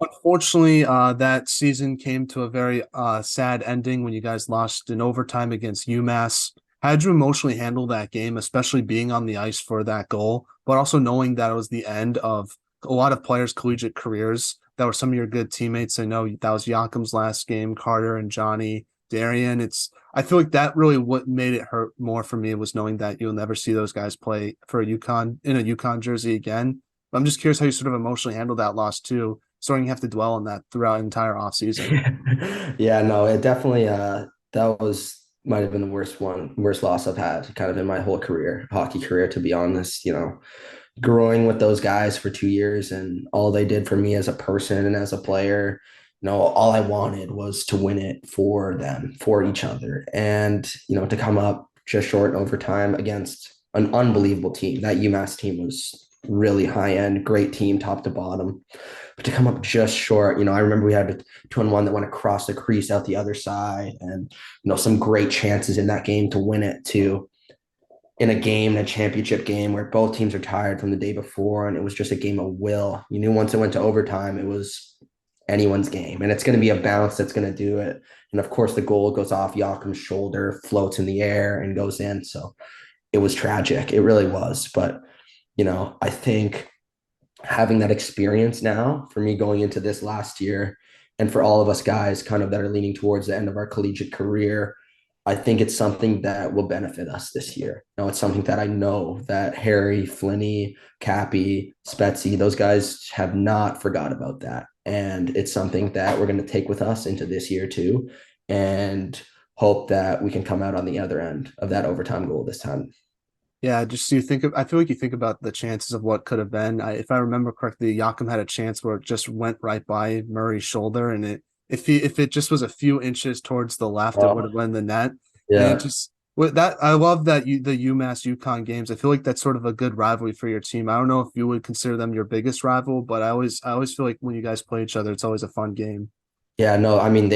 Unfortunately, that season came to a very sad ending when you guys lost in overtime against UMass. How did you emotionally handle that game, especially being on the ice for that goal, but also knowing that it was the end of a lot of players' collegiate careers that were some of your good teammates? I know that was Yakum's last game, Carter and Johnny, Darian. I feel like that really what made it hurt more for me was knowing that you'll never see those guys play for a UConn in a UConn jersey again. I'm just curious how you sort of emotionally handle that loss too, so you have to dwell on that throughout the entire offseason. Yeah, no, it definitely that was might have been the worst loss I've had kind of in my whole career, hockey career, to be honest. Growing with those guys for 2 years and all they did for me as a person and as a player, all I wanted was to win it for them, for each other. And, to come up just short in overtime against an unbelievable team. That UMass team was really high end, great team, top to bottom. But to come up just short, I remember we had a 2-on-1 that went across the crease out the other side, and some great chances in that game to win it too. In a game, in a championship game where both teams are tired from the day before, and it was just a game of will. You knew once it went to overtime, it was anyone's game, and it's going to be a bounce that's going to do it. And of course, the goal goes off Yakum's shoulder, floats in the air, and goes in. So it was tragic. It really was. But I think having that experience now for me going into this last year and for all of us guys kind of that are leaning towards the end of our collegiate career, I think it's something that will benefit us this year. It's something that I know that Harry, Flinney, Cappy, Spetsy, those guys have not forgot about that. And it's something that we're going to take with us into this year too, and hope that we can come out on the other end of that overtime goal this time. Yeah, just you think of, I feel like you think about the chances of what could have been. If I remember correctly, Yakum had a chance where it just went right by Murray's shoulder, and if it just was a few inches towards the left, it would have Oh, went in the net. And it yeah. just with that, I love that the UMass UConn games. I feel like that's sort of a good rivalry for your team. I don't know if you would consider them your biggest rival, but I always feel like when you guys play each other, it's always a fun game. Yeah, no, I mean,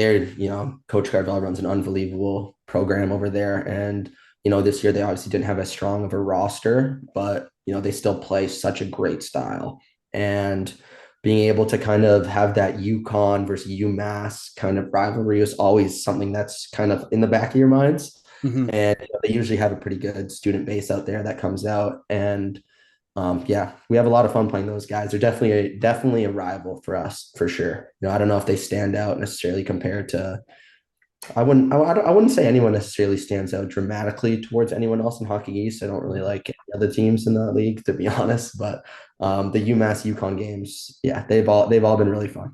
Coach Carvel runs an unbelievable program over there. And, this year they obviously didn't have as strong of a roster, but, they still play such a great style. And being able to kind of have that UConn versus UMass kind of rivalry is always something that's kind of in the back of your minds. Hmm. And they usually have a pretty good student base out there that comes out. And yeah, we have a lot of fun playing those guys. They're definitely a rival for us for sure. I don't know if they stand out necessarily compared to. I wouldn't say anyone necessarily stands out dramatically towards anyone else in Hockey East. I don't really like any other teams in the league, to be honest. But the UMass UConn games, yeah, they've all been really fun.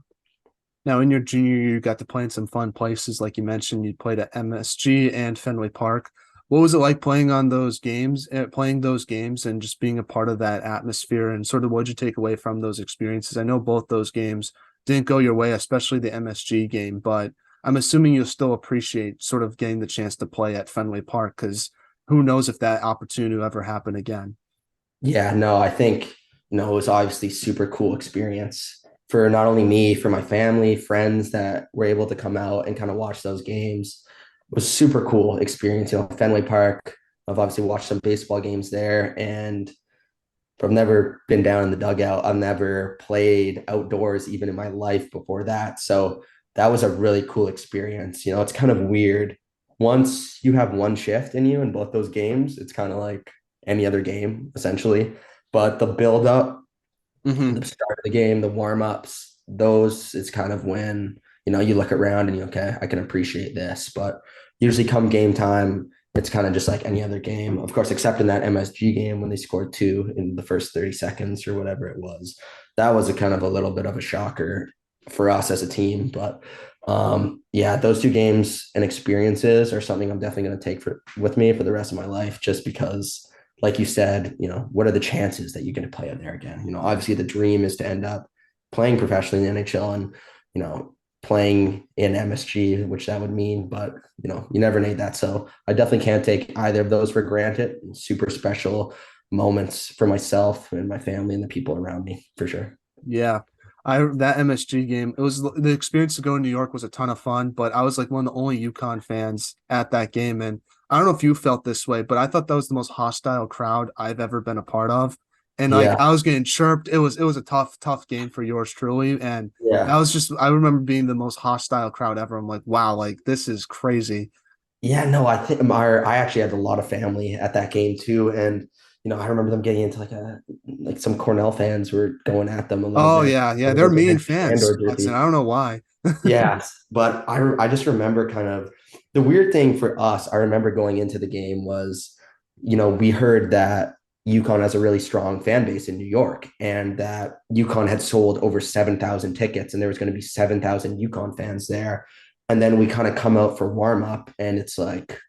Now, in your junior year, you got to play in some fun places, like you mentioned. You played at MSG and Fenway Park. What was it like playing on those games, playing those games, and just being a part of that atmosphere? And sort of what did you take away from those experiences? I know both those games didn't go your way, especially the MSG game, but I'm assuming you'll still appreciate sort of getting the chance to play at Fenway Park because who knows if that opportunity will ever happen again. Yeah, no, I think, it was obviously super cool experience for not only me, for my family, friends that were able to come out and kind of watch those games. It was super cool experience. Fenway Park. I've obviously watched some baseball games there, and but I've never been down in the dugout. I've never played outdoors even in my life before that. So that was a really cool experience. It's kind of weird. Once you have one shift in you in both those games, it's kind of like any other game, essentially. But the build up, Hmm. the start of the game, the warm ups, those is kind of when you look around and you okay, I can appreciate this. But usually come game time, it's kind of just like any other game. Of course, except in that MSG game when they scored two in the first 30 seconds or whatever it was. That was a kind of a little bit of a shocker for us as a team. But yeah, those two games and experiences are something I'm definitely going to take with me for the rest of my life, just because like you said, what are the chances that you're going to play out there again? Obviously the dream is to end up playing professionally in the NHL and, playing in MSG, which that would mean, but you never need that. So I definitely can't take either of those for granted. Super special moments for myself and my family and the people around me for sure. Yeah. I that MSG game, it was the experience to go to New York was a ton of fun, but I was like one of the only UConn fans at that game. And I don't know if you felt this way, but I thought that was the most hostile crowd I've ever been a part of. and like Yeah. I was getting chirped. It was a tough game for yours truly, and that Yeah. was just I remember being the most hostile crowd ever. I'm like, wow, like this is crazy. Yeah, no, I actually had a lot of family at that game too, and I remember them getting into like some Cornell fans were going at them a little Oh bit yeah, yeah, over they're the mean Hudson fans, Schandor Hudson. jersey. I don't know why. Yeah, but I just remember kind of the weird thing for us. I remember going into the game was, we heard that UConn has a really strong fan base in New York, and that UConn had sold over 7,000 tickets, and there was going to be 7,000 UConn fans there. And then we kind of come out for warm up, and it's like,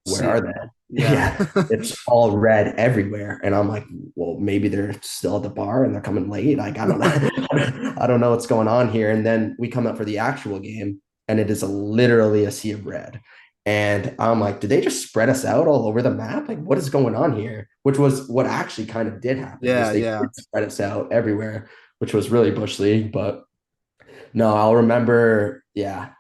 where See are it, they? bro. Yeah. Yeah, it's all red everywhere. And I'm like, well, maybe they're still at the bar and they're coming late. Like, I don't know. I don't know what's going on here. And then we come up for the actual game, and it is literally a sea of red. And I'm like, did they just spread us out all over the map? Like, what is going on here? Which was what actually kind of did happen, was Yeah, they yeah. did spread us out everywhere, which was really Bush League. But no, I'll remember, yeah,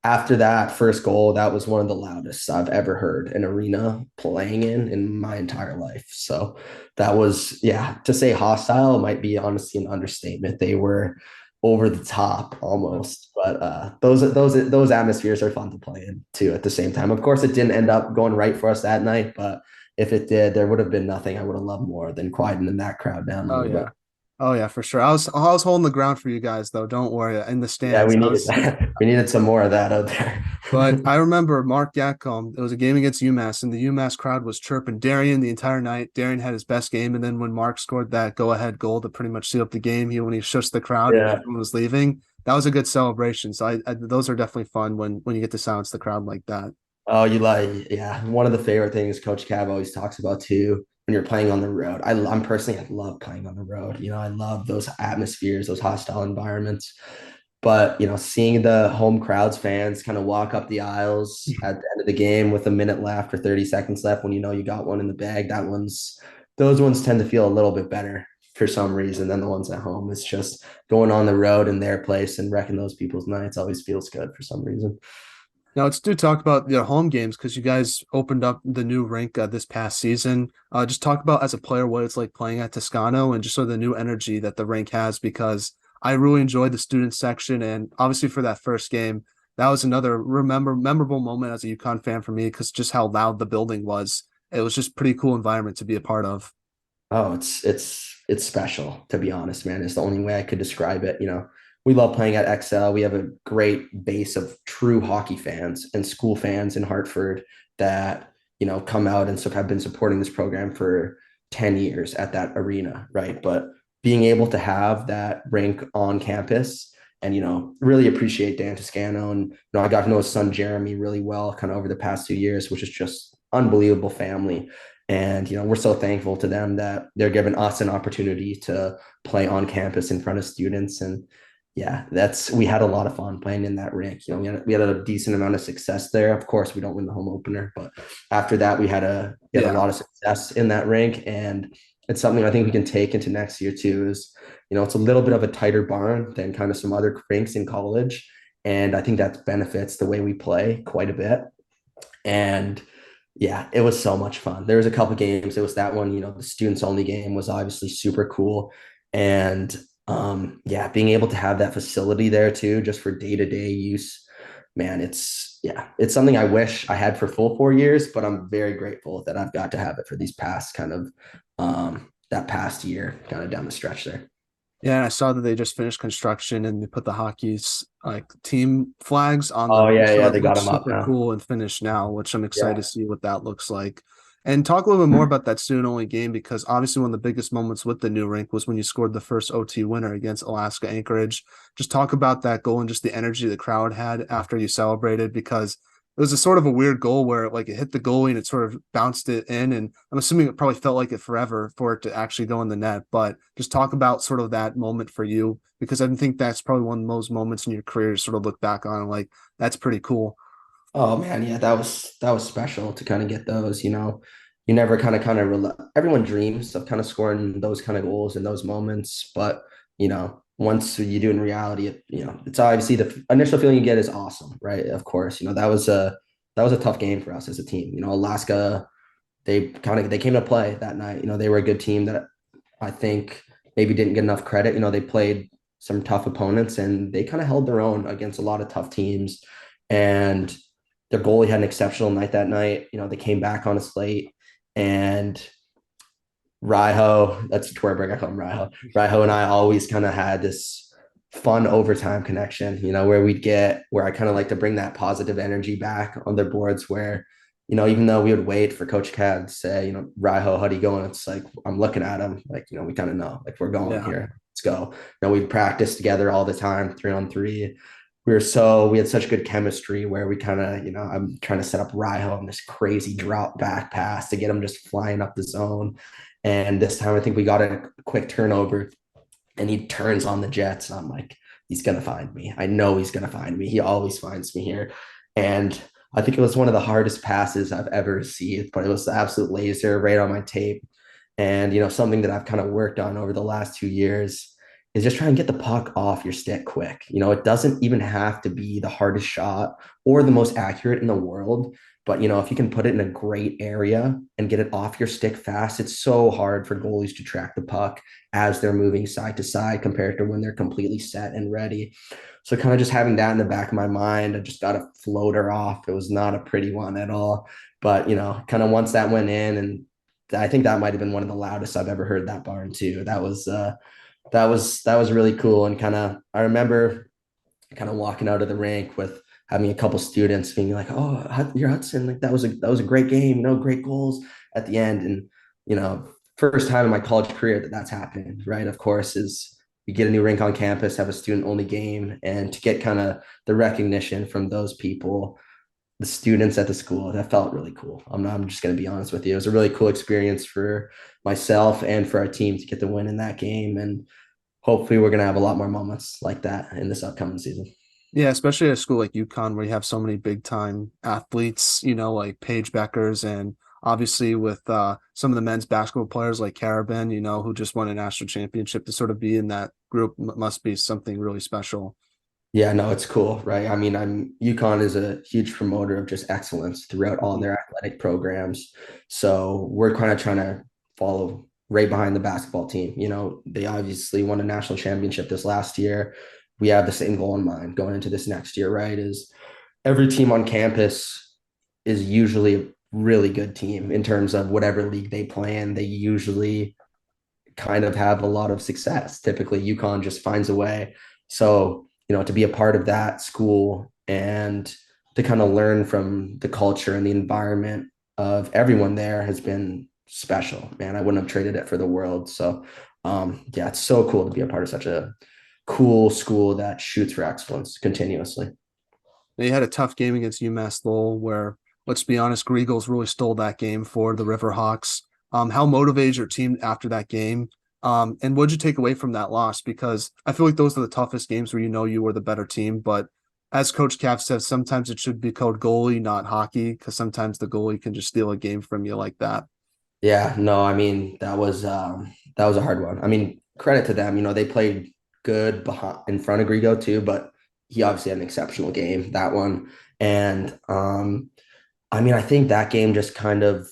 after that first goal, that was one of the loudest I've ever heard an arena playing in my entire life. So that was, yeah, to say hostile might be honestly an understatement. They were over the top almost, but those atmospheres are fun to play in too. At the same time, of course, it didn't end up going right for us that night, but if it did, there would have been nothing I would have loved more than quieting that crowd down a Oh little bit. yeah. Oh yeah, for sure. I was holding the ground for you guys though. Don't worry. In the Yeah, stands. we I needed was that. We needed some more of that out there. but I remember Mark Yatcomb. It was a game against UMass, and the UMass crowd was chirping Darian the entire night. Darian had his best game, and then when Mark scored that go-ahead goal to pretty much seal up the game, when he shushed the crowd and Yeah. everyone was leaving, that was a good celebration. So those are definitely fun when you get to silence the crowd like that. Oh, you like, yeah. One of the favorite things Coach Cav always talks about too, when you're playing on the road. I'm personally, I love playing on the road. I love those atmospheres, those hostile environments. But, seeing the home crowds, fans kind of walk up the aisles at the end of the game with a minute left or 30 seconds left when you got one in the bag, those ones tend to feel a little bit better for some reason than the ones at home. It's just going on the road in their place and wrecking those people's nights always feels good for some reason. Now let's do talk about your home games because you guys opened up the new rink this past season. Just talk about as a player what it's like playing at Toscano and just sort of the new energy that the rink has because I really enjoyed the student section and obviously for that first game that was another memorable moment as a UConn fan for me because just how loud the building was. It was just pretty cool environment to be a part of. Oh, it's special, to be honest, man. It's the only way I could describe it. We love playing at XL. We have a great base of true hockey fans and school fans in Hartford that, come out and have been supporting this program for 10 years at that arena, right? But being able to have that rink on campus and, really appreciate Dan Toscano. And, I got to know his son Jeremy really well kind of over the past 2 years, which is just unbelievable family. And, we're so thankful to them that they're giving us an opportunity to play on campus in front of students. And yeah, we had a lot of fun playing in that rink. We had a decent amount of success there. Of course, we don't win the home opener, but after that, we had a Yeah. lot of success in that rink. And it's something I think we can take into next year too, is, it's a little bit of a tighter barn than kind of some other rinks in college. And I think that benefits the way we play quite a bit. And yeah, it was so much fun. There was a couple games. It was that one, the students only game was obviously super cool. And yeah, being able to have that facility there too, just for day-to-day use, man, it's something I wish I had for full 4 years, but I'm very grateful that I've got to have it for these past kind of that past year kind of down the stretch there. Yeah, and I saw that they just finished construction and they put the hockey's like team flags on the Oh roof, yeah, so yeah, it they got looks them up super now. cool and finished now, which I'm excited to Yeah. see what that looks like. And talk a little bit more about that student only game because obviously one of the biggest moments with the new rink was when you scored the first OT winner against Alaska Anchorage. Just talk about that goal and just the energy the crowd had after you celebrated because it was a sort of a weird goal where like it hit the goalie and it sort of bounced it in. And I'm assuming it probably felt like it forever for it to actually go in the net. But just talk about sort of that moment for you because I think that's probably one of those moments in your career to sort of look back on like that's pretty cool. Oh man, yeah, that was special to kind of get those, You never everyone dreams of kind of scoring those kind of goals in those moments, but once you do in reality, it's obviously the initial feeling you get is awesome, right? Of course, that was a tough game for us as a team. Alaska, they came to play that night. They were a good team that I think maybe didn't get enough credit. They played some tough opponents and they kind of held their own against a lot of tough teams. And their goalie had an exceptional night that night. They came back on a slate and that's Twerberg, I call him Raiho. Raiho and I always kind of had this fun overtime connection, where I kind of like to bring that positive energy back on their boards where, even though we would wait for Coach Cad to say, Raiho, how'd he going? It's like, I'm looking at him, like, we kind of know, like, we're going Yeah. here. Let's go. We'd practice together all the time, 3-on-3. We had such good chemistry where we kind of, I'm trying to set up Raiho on this crazy drop back pass to get him just flying up the zone. And this time I think we got a quick turnover and he turns on the Jets. And I'm like, he's going to find me. I know he's going to find me. He always finds me here. And I think it was one of the hardest passes I've ever received, but it was the absolute laser right on my tape. And, something that I've kind of worked on over the last 2 years is just try and get the puck off your stick quick. It doesn't even have to be the hardest shot or the most accurate in the world. But, if you can put it in a great area and get it off your stick fast, it's so hard for goalies to track the puck as they're moving side to side compared to when they're completely set and ready. So kind of just having that in the back of my mind, I just got a floater off. It was not a pretty one at all. But, kind of once that went in, and I think that might have been one of the loudest I've ever heard that barn too. That was really cool. And I remember kind of walking out of the rink with having a couple students being like, "Oh, you're Hudson. Like that was a great game. Great goals at the end." And first time in my college career that's happened. Right? Of course, is you get a new rink on campus, have a student only game, and to get kind of the recognition from those people, the students at the school, that felt really cool. I'm just going to be honest with you. It was a really cool experience for myself and for our team to get the win in that game. And hopefully we're going to have a lot more moments like that in this upcoming season. Yeah, especially at a school like UConn where you have so many big time athletes, like Paige Beckers and obviously with some of the men's basketball players like Carabin, who just won a national championship to sort of be in that group must be something really special. Yeah, no, it's cool, right? I mean, UConn is a huge promoter of just excellence throughout all Mhm. their athletic programs. So we're kind of trying to follow right behind the basketball team. They obviously won a national championship this last year. We have the same goal in mind going into this next year, right? Is every team on campus is usually a really good team in terms of whatever league they play in. They usually kind of have a lot of success. Typically, UConn just finds a way. So, to be a part of that school and to kind of learn from the culture and the environment of everyone there has been special, man. I wouldn't have traded it for the world. So, yeah, it's so cool to be a part of such a cool school that shoots for excellence continuously. They had a tough game against UMass Lowell where, let's be honest, Griegels really stole that game for the Riverhawks. How motivated your team after that game? And what'd you take away from that loss? Because I feel like those are the toughest games where you were the better team. But as Coach Cav says, sometimes it should be called goalie, not hockey, because sometimes the goalie can just steal a game from you like that. Yeah, no, I mean that was a hard one. I mean, credit to them. They played good behind in front of Grigo too, but he obviously had an exceptional game that one. And I mean, I think that game just kind of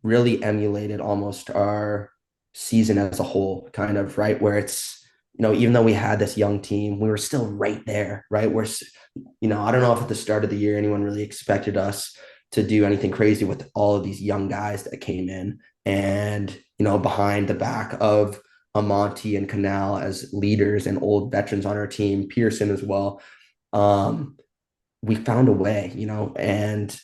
really emulated almost our season as a whole, kind of, right? Where it's, even though we had this young team, we were still right there, right? I don't know if at the start of the year anyone really expected us to do anything crazy with all of these young guys that came in and, behind the back of Amonte and Canal as leaders and old veterans on our team, Pearson as well. Um, we found a way, and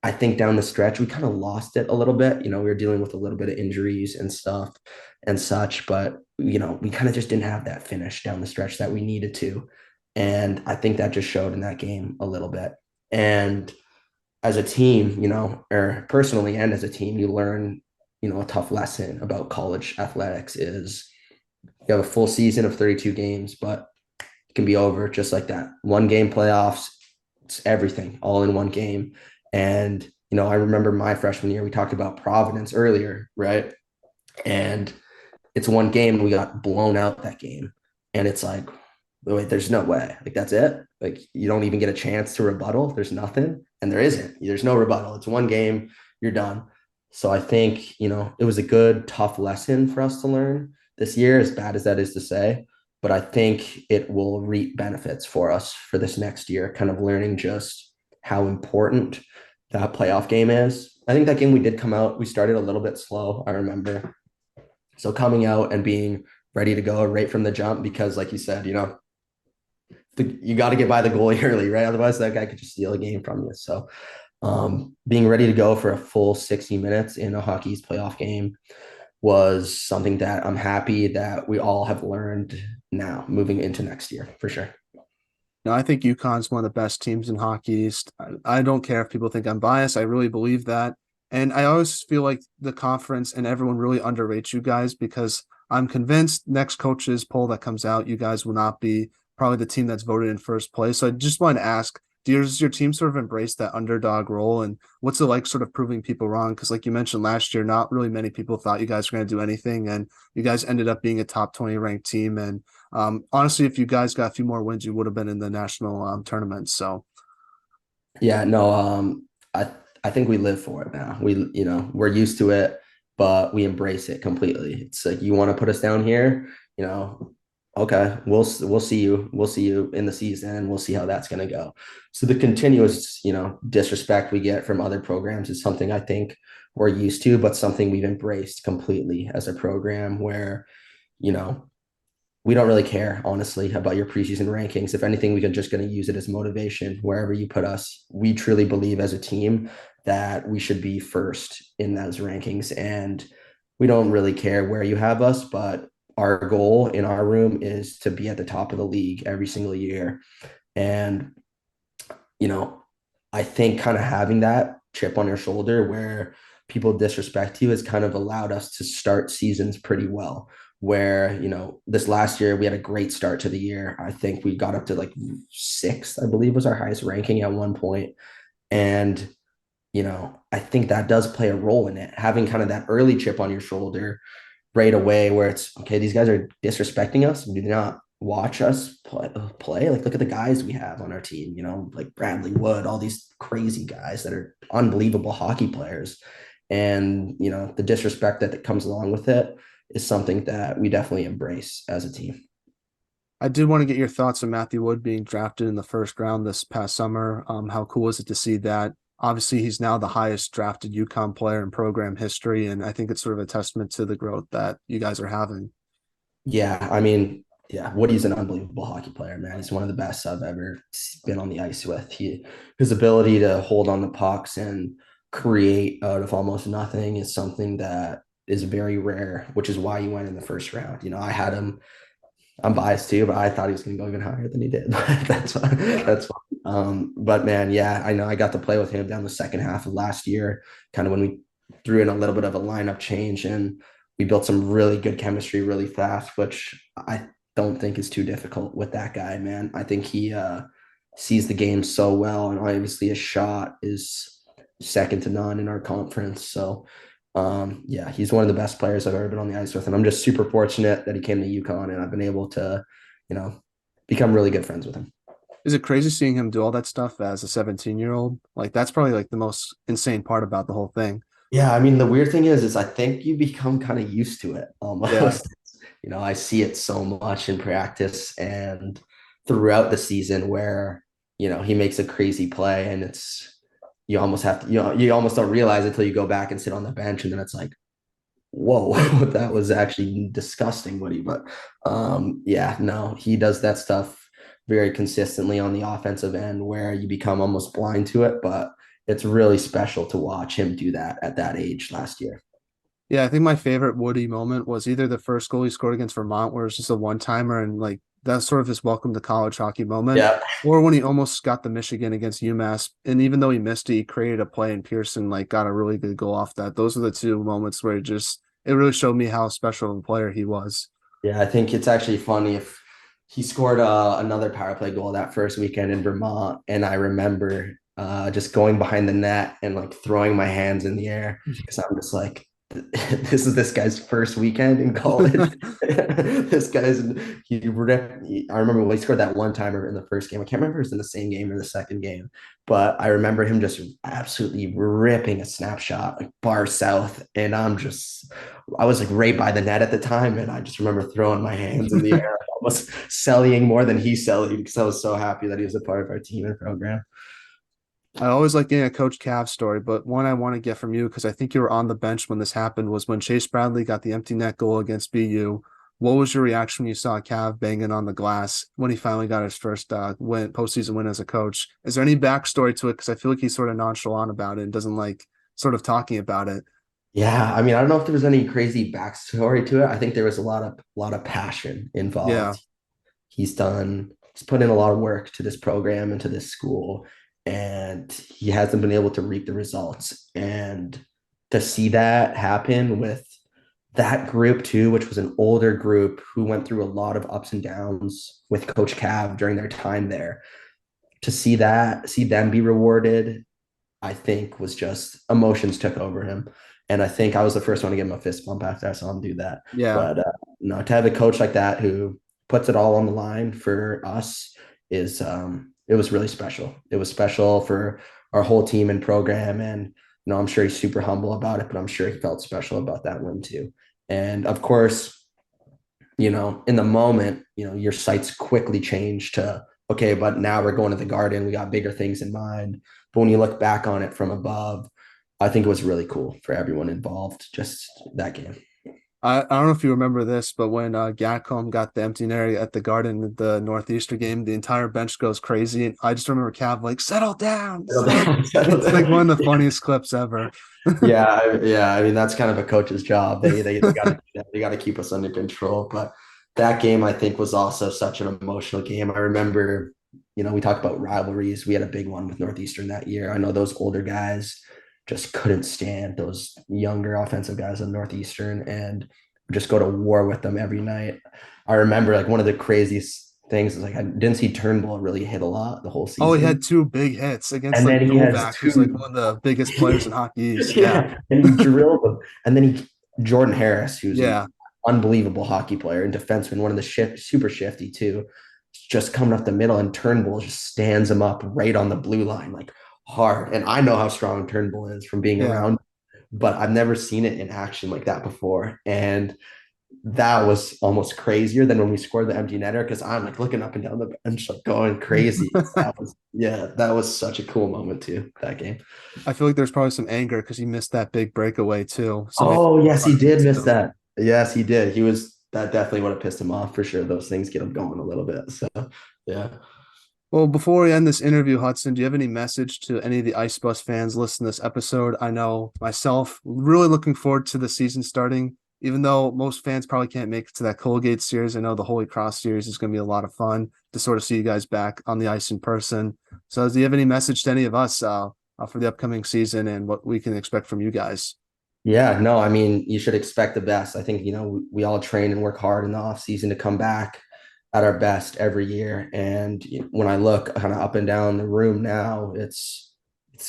I think down the stretch, we kind of lost it a little bit. We were dealing with a little bit of injuries and stuff and such, but, we kind of just didn't have that finish down the stretch that we needed to. And I think that just showed in that game a little bit. And as a team, or personally and as a team, you learn, a tough lesson about college athletics is you have a full season of 32 games, but it can be over just like that. One game playoffs, it's everything all in one game. And, I remember my freshman year, we talked about Providence earlier, right? And it's one game and we got blown out that game. And it's like, wait, there's no way. Like, that's it. Like, you don't even get a chance to rebuttal. There's nothing. And there isn't. There's no rebuttal. It's one game. You're done. So I think, it was a good, tough lesson for us to learn this year, as bad as that is to say. But I think it will reap benefits for us for this next year, kind of learning just how important that playoff game is. I think that game we did come out, we started a little bit slow, I remember. So coming out and being ready to go right from the jump, because like you said, you got to get by the goalie early, right? Otherwise, that guy could just steal a game from you. So being ready to go for a full 60 minutes in a hockey's playoff game was something that I'm happy that we all have learned now moving into next year for sure. No, I think UConn's one of the best teams in Hockey East. I don't care if people think I'm biased. I really believe that. And I always feel like the conference and everyone really underrates you guys because I'm convinced next coaches poll that comes out, you guys will not be probably the team that's voted in first place. So I just want to ask, does your team sort of embrace that underdog role? And what's it like sort of proving people wrong? Because like you mentioned last year, not really many people thought you guys were going to do anything. And you guys ended up being a top 20 ranked team. And honestly, if you guys got a few more wins, you would have been in the national tournament. So Yeah, no, I think we live for it now. We're used to it, but we embrace it completely. It's like you want to put us down here, you know, okay, we'll see you. We'll see you in the season and we'll see how that's going to go. So the continuous, disrespect we get from other programs is something I think we're used to, but something we've embraced completely as a program where, you know, we don't really care, honestly, about your preseason rankings. If anything, we can just going to use it as motivation wherever you put us. We truly believe as a team that we should be first in those rankings. And we don't really care where you have us, but our goal in our room is to be at the top of the league every single year. And, you know, I think kind of having that chip on your shoulder where people disrespect you has kind of allowed us to start seasons pretty well. Where, this last year we had a great start to the year. I think we got up to like sixth, I believe was our highest ranking at one point. And, I think that does play a role in it. Having kind of that early chip on your shoulder right away where it's okay, these guys are disrespecting us. Do not watch us play. Like, look at the guys we have on our team, like Bradley Wood, all these crazy guys that are unbelievable hockey players. And, the disrespect that comes along with it is something that we definitely embrace as a team. I did want to get your thoughts on Matthew Wood being drafted in the first round this past summer. How cool is it to see that? Obviously, he's now the highest drafted UConn player in program history, and I think it's sort of a testament to the growth that you guys are having. Yeah, I mean, yeah, Woody's an unbelievable hockey player, man. He's one of the best I've ever been on the ice with. His ability to hold on the pucks and create out of almost nothing is something that is very rare, which is why he went in the first round. I had him. I'm biased too, but I thought he was going to go even higher than he did. That's fine. That's fine. But man, yeah, I know I got to play with him down the second half of last year, kind of when we threw in a little bit of a lineup change and we built some really good chemistry really fast, which I don't think is too difficult with that guy, man. I think he sees the game so well, and obviously his shot is second to none in our conference. So yeah, he's one of the best players I've ever been on the ice with, and I'm just super fortunate that he came to UConn, and I've been able to, you know, become really good friends with him. Is it crazy seeing him do all that stuff as a 17-year-old? Like that's probably like the most insane part about the whole thing. Yeah, I mean, the weird thing is I think you become kind of used to it Yeah. almost. I see it so much in practice and throughout the season where, he makes a crazy play and it's you almost have to, you almost don't realize it until you go back and sit on the bench and then it's like, whoa, that was actually disgusting, Woody. But yeah, no, he does that stuff very consistently on the offensive end where you become almost blind to it. But it's really special to watch him do that at that age last year. Yeah, I think my favorite Woody moment was either the first goal he scored against Vermont, where it's just a one timer and like that's sort of his welcome to college hockey moment, Yeah. or when he almost got the Michigan against UMass. And even though he missed it, he created a play and Pearson like got a really good goal off that. Those are the two moments where it really showed me how special of a player he was. Yeah, I think it's actually funny if he scored another power play goal that first weekend in Vermont, and I remember just going behind the net and like throwing my hands in the air because I'm just like, this is this guy's first weekend in college. This guy's he ripped. I remember when he scored that one timer in the first game. I can't remember if it was in the same game or the second game, but I remember him just absolutely ripping a snapshot like bar south, and I was like right by the net at the time, and I just remember throwing my hands in the air, almost selling more than he selling because I was so happy that he was a part of our team and program. I always like getting a Coach Cav story, but one I want to get from you because I think you were on the bench when this happened was when Chase Bradley got the empty net goal against BU. What was your reaction when you saw Cav banging on the glass when he finally got his first postseason win as a coach? Is there any backstory to it? Because I feel like he's sort of nonchalant about it and doesn't like sort of talking about it. Yeah, I mean, I don't know if there was any crazy backstory to it. I think there was a lot of passion Yeah, involved. He's put in a lot of work to this program and to this school, and he hasn't been able to reap the results. And to see that happen with that group too, which was an older group who went through a lot of ups and downs with Coach Cav during their time there, to see them be rewarded, I think was just emotions took over him. And I think I was the first one to give him a fist bump after I saw him do that. yeah. But no, to have a coach like that who puts it all on the line for us is it was really special. It was special for our whole team and program. And I'm sure he's super humble about it, but I'm sure he felt special about that win too. And of course, in the moment, your sights quickly change to, okay, but now we're going to the Garden. We got bigger things in mind. But when you look back on it from above, I think it was really cool for everyone involved, just that game. I don't know if you remember this, but when Gatcombe got the empty net at the Garden at the Northeastern game, the entire bench goes crazy. And I just remember Cav like, settle down, Settle settle. down, settle It's like one down. of the funniest clips ever. Yeah, yeah. I mean, that's kind of a coach's job. They got to keep us under control. But that game, I think, was also such an emotional game. I remember, we talk about rivalries. We had a big one with Northeastern that year. I know those older guys just couldn't stand those younger offensive guys on Northeastern and just go to war with them every night. I remember like one of the craziest things is like I didn't see Turnbull really hit a lot the whole Oh, he had season. two big hits against And like then he has Novak, who's like two. one of the biggest players in hockey East. Yeah. Yeah, and he drilled them. And then Jordan Harris, who's an Yeah. unbelievable hockey player and defenseman, one of the super shifty too, just coming up the middle, and Turnbull just stands him up right on the blue line, like hard. And I know how strong Turnbull is from being Yeah. around, but I've never seen it in action like that before. And that was almost crazier than when we scored the empty netter because I'm like looking up and down the bench, like going crazy. That was such a cool moment too, that game. I feel like there's probably some anger because he missed that big breakaway too. So maybe Oh, yes, he part of it did miss too. that. Yes, he did. That definitely would have pissed him off for sure. Those things get him going a little bit. So, yeah. Well, before we end this interview, Hudson, do you have any message to any of the Ice Bus fans listening to this episode? I know myself, really looking forward to the season starting. Even though most fans probably can't make it to that Colgate series, I know the Holy Cross series is going to be a lot of fun to sort of see you guys back on the ice in person. So, do you have any message to any of us for the upcoming season and what we can expect from you guys? Yeah, no, I mean, you should expect the best. I think, we all train and work hard in the off season to come back at our best every year. And when I look kind of up and down the room now, it's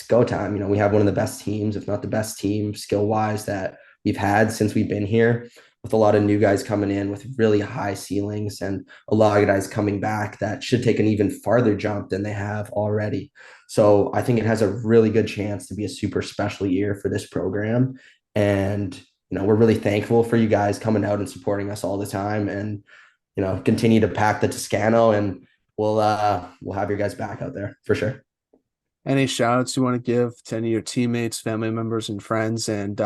go time. We have one of the best teams, if not the best team, skill wise that we've had since we've been here, with a lot of new guys coming in with really high ceilings and a lot of guys coming back that should take an even farther jump than they have already. So I think it has a really good chance to be a super special year for this program. And we're really thankful for you guys coming out and supporting us all the time, and continue to pack the Toscano, and we'll have your guys back out there for sure. Any shout outs you want to give to any of your teammates, family members, and friends? And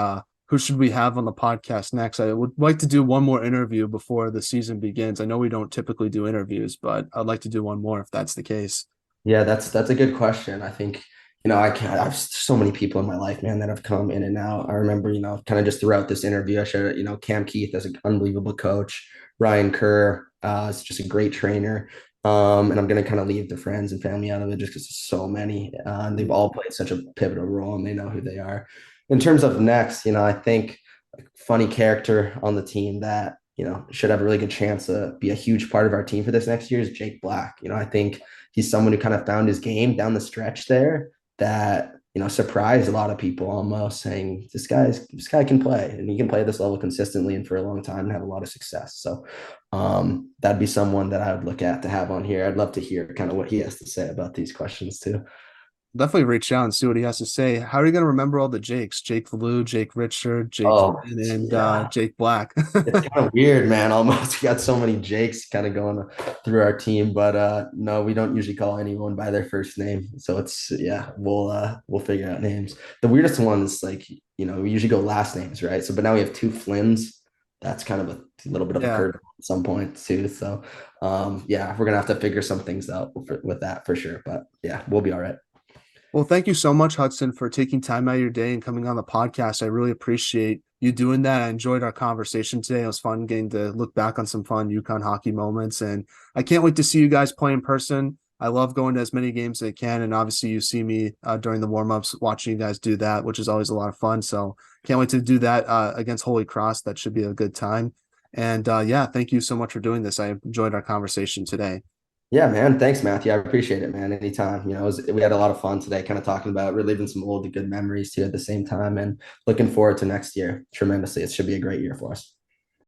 who should we have on the podcast next? I would like to do one more interview before the season begins. I know we don't typically do interviews, but I'd like to do one more if that's the case. Yeah, that's a good question. I think, I've so many people in my life, man, that have come in and out. I remember, kind of just throughout this interview, I shared, Cam Keith as an unbelievable coach, Ryan Kerr is just a great trainer. And I'm going to kind of leave the friends and family out of it just because there's so many, and they've all played such a pivotal role and they know who they are. In terms of next, I think a funny character on the team that, should have a really good chance to be a huge part of our team for this next year is Jake Black. I think he's someone who kind of found his game down the stretch there that surprised a lot of people almost saying this guy can play and he can play this level consistently and for a long time and have a lot of success. So that'd be someone that I would look at to have on here. I'd love to hear kind of what he has to say about these questions too. Definitely reach out and see what he has to say. How are you going to remember all the Jakes? Jake Valou, Jake Richard, Jake Oh, Hinton, and yeah. Jake Black. It's kind of weird, man. Almost we got so many Jakes kind of going through our team, but no, we don't usually call anyone by their first name. So it's yeah, we'll figure out names. The weirdest one is like, we usually go last names, right? So but now we have two Flynns. That's kind of a little bit of a Yeah. curve at some point too. So yeah, we're gonna have to figure some things out with that for sure. But yeah, we'll be all right. Well, thank you so much, Hudson, for taking time out of your day and coming on the podcast. I really appreciate you doing that. I enjoyed our conversation today. It was fun getting to look back on some fun UConn hockey moments, and I can't wait to see you guys play in person. I love going to as many games as I can, and obviously you see me during the warm-ups watching you guys do that, which is always a lot of fun. So can't wait to do that against Holy Cross. That should be a good time. And yeah, thank you so much for doing this. I enjoyed our conversation today. Yeah, man. Thanks, Matthew. I appreciate it, man. Anytime. We had a lot of fun today, kind of talking about reliving some old good memories too at the same time and looking forward to next year tremendously. It should be a great year for us.